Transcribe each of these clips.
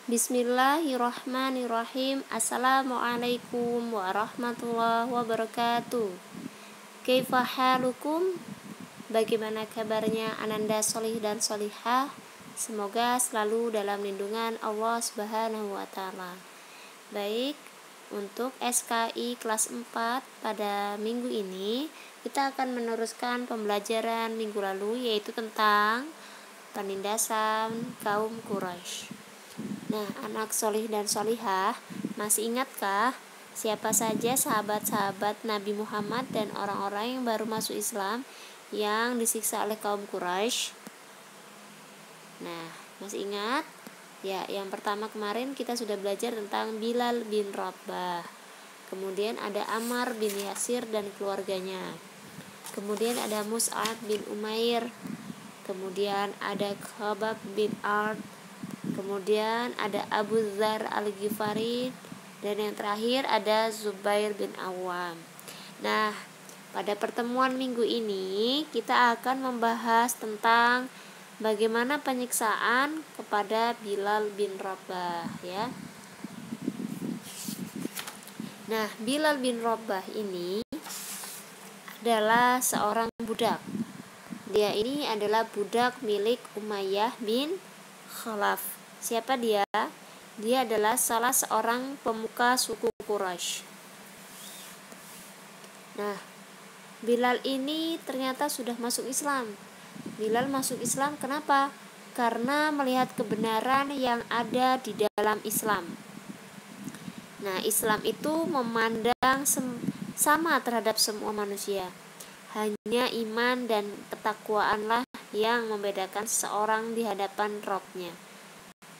Bismillahirrahmanirrahim. Assalamualaikum warahmatullahi wabarakatuh. Kaifa halukum? Bagaimana kabarnya Ananda solih dan solihah? Semoga selalu dalam lindungan Allah Subhanahu wa Ta'ala. Baik, untuk SKI kelas 4 pada minggu ini kita akan meneruskan pembelajaran minggu lalu, yaitu tentang penindasan kaum Quraisy. Nah, anak solih dan solihah, masih ingatkah siapa saja sahabat-sahabat Nabi Muhammad dan orang-orang yang baru masuk Islam yang disiksa oleh kaum Quraisy? Nah, masih ingat? Ya, yang pertama kemarin kita sudah belajar tentang Bilal bin Rabah. Kemudian ada Ammar bin Yasir dan keluarganya. Kemudian ada Mus'ab bin Umair. Kemudian ada Khabab bin Ard. Kemudian ada Abu Dzar al-Ghifari, dan yang terakhir ada Zubair bin Awam. Nah, pada pertemuan minggu ini kita akan membahas tentang bagaimana penyiksaan kepada Bilal bin Rabah, ya. Nah, Bilal bin Rabah ini adalah seorang budak. Dia ini adalah budak milik Umayyah bin Khalaf. Siapa dia? Dia adalah salah seorang pemuka suku Quraisy. Nah, Bilal ini ternyata sudah masuk Islam. Bilal masuk Islam kenapa? Karena melihat kebenaran yang ada di dalam Islam. Nah, Islam itu memandang sama terhadap semua manusia. Hanya iman dan ketakwaanlah yang membedakan seseorang di hadapan Rabb-nya.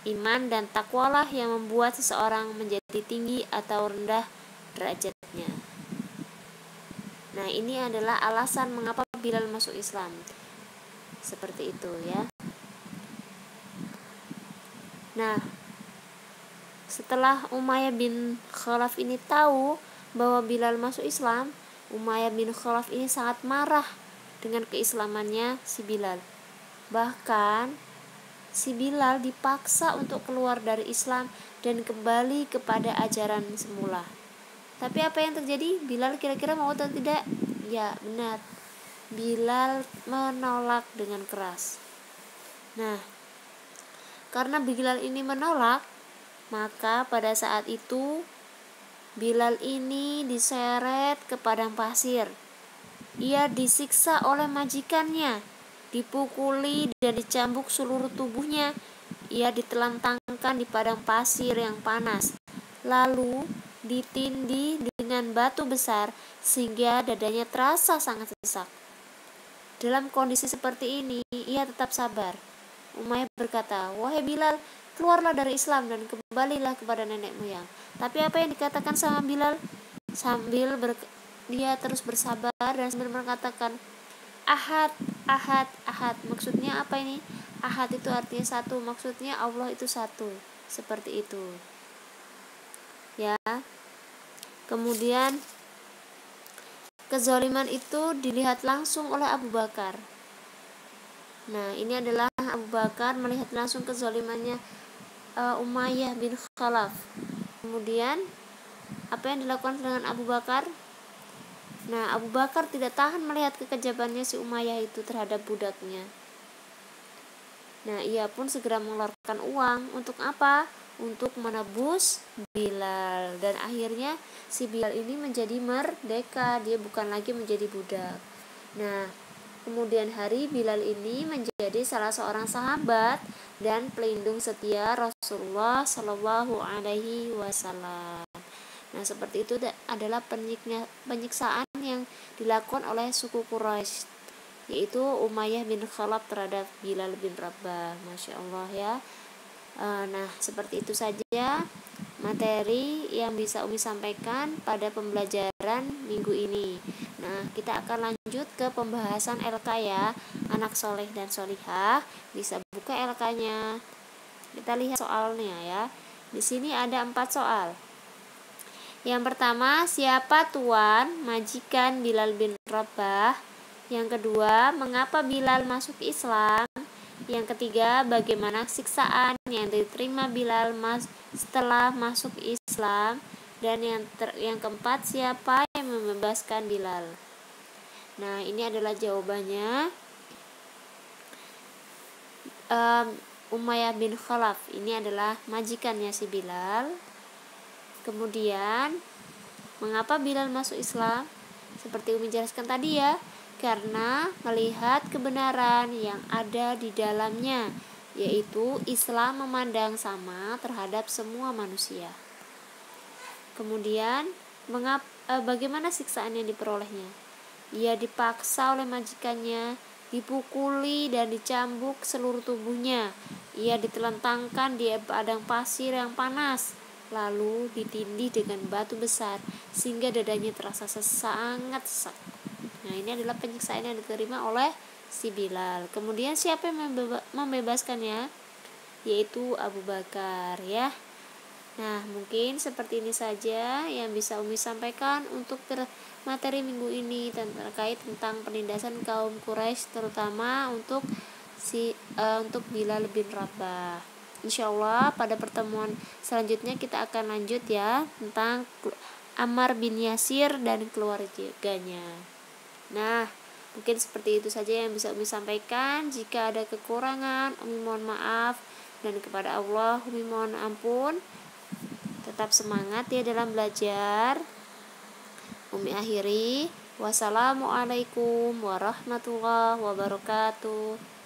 Iman dan takwalah yang membuat seseorang menjadi tinggi atau rendah derajatnya. Nah, ini adalah alasan mengapa Bilal masuk Islam. Seperti itu, ya. Nah, setelah Umayyah bin Khalaf ini tahu bahwa Bilal masuk Islam, Umayyah bin Khalaf ini sangat marah dengan keislamannya si Bilal. Bahkan si Bilal dipaksa untuk keluar dari Islam dan kembali kepada ajaran semula. Tapi apa yang terjadi? Bilal kira-kira mau atau tidak? Ya, benar. Bilal menolak dengan keras. Nah, karena Bilal ini menolak, maka pada saat itu Bilal ini diseret ke padang pasir. Ia disiksa oleh majikannya, dipukuli dan dicambuk seluruh tubuhnya. Ia ditelantangkan di padang pasir yang panas, lalu ditindih dengan batu besar sehingga dadanya terasa sangat sesak. Dalam kondisi seperti ini, ia tetap sabar. Umayyah berkata, "Wahai Bilal, keluarlah dari Islam dan kembalilah kepada nenek moyang." Tapi apa yang dikatakan sama Bilal? Dia terus bersabar dan sambil mengatakan, Ahad, ahad, ahad. Maksudnya apa ini? Ahad itu artinya satu, maksudnya Allah itu satu. Seperti itu, ya. Kemudian kezaliman itu dilihat langsung oleh Abu Bakar. Nah, ini adalah Abu Bakar melihat langsung kezalimannya Umayyah bin Khalaf. Kemudian apa yang dilakukan dengan Abu Bakar? Nah, Abu Bakar tidak tahan melihat kekejamannya si Umayyah itu terhadap budaknya. Nah, ia pun segera mengeluarkan uang. Untuk apa? Untuk menebus Bilal. Dan akhirnya si Bilal ini menjadi merdeka. Dia bukan lagi menjadi budak. Nah, kemudian hari Bilal ini menjadi salah seorang sahabat dan pelindung setia Rasulullah Shallallahu Alaihi Wasallam. Nah, seperti itu adalah penyiksaan yang dilakukan oleh suku Quraisy, yaitu Umayyah bin Khalaf terhadap Bilal bin Rabah. Masya Allah, ya. Nah, seperti itu saja materi yang bisa Umi sampaikan pada pembelajaran minggu ini. Nah, kita akan lanjut ke pembahasan LK, ya. Anak soleh dan solihah bisa buka LK-nya. Kita lihat soalnya, ya. Di sini ada 4 soal. Yang pertama, siapa tuan majikan Bilal bin Rabah? Yang kedua, mengapa Bilal masuk Islam? Yang ketiga, bagaimana siksaan yang diterima Bilal setelah masuk Islam. Dan yang keempat, siapa yang membebaskan Bilal? Nah, ini adalah jawabannya. Umayyah bin Khalaf ini adalah majikannya si Bilal. Kemudian, mengapa Bilal masuk Islam? Seperti Umi jelaskan tadi ya, karena melihat kebenaran yang ada di dalamnya, yaitu Islam memandang sama terhadap semua manusia. Kemudian, bagaimana siksaan yang diperolehnya? Ia dipaksa oleh majikannya, dipukuli dan dicambuk seluruh tubuhnya. Ia ditelentangkan di padang pasir yang panas, lalu ditindih dengan batu besar sehingga dadanya terasa sangat sesak. Nah, ini adalah penyiksaan yang diterima oleh si Bilal. Kemudian siapa yang membebaskannya? Yaitu Abu Bakar ya. Nah, mungkin seperti ini saja yang bisa Umi sampaikan untuk materi minggu ini terkait tentang penindasan kaum Quraisy, terutama untuk Bilal bin Rabah. Insyaallah pada pertemuan selanjutnya kita akan lanjut ya tentang Ammar bin Yasir dan keluarganya. Nah, mungkin seperti itu saja yang bisa Umi sampaikan. Jika ada kekurangan, Umi mohon maaf, dan kepada Allah Umi mohon ampun. Tetap semangat ya dalam belajar. Umi akhiri. Wassalamualaikum warahmatullahi wabarakatuh.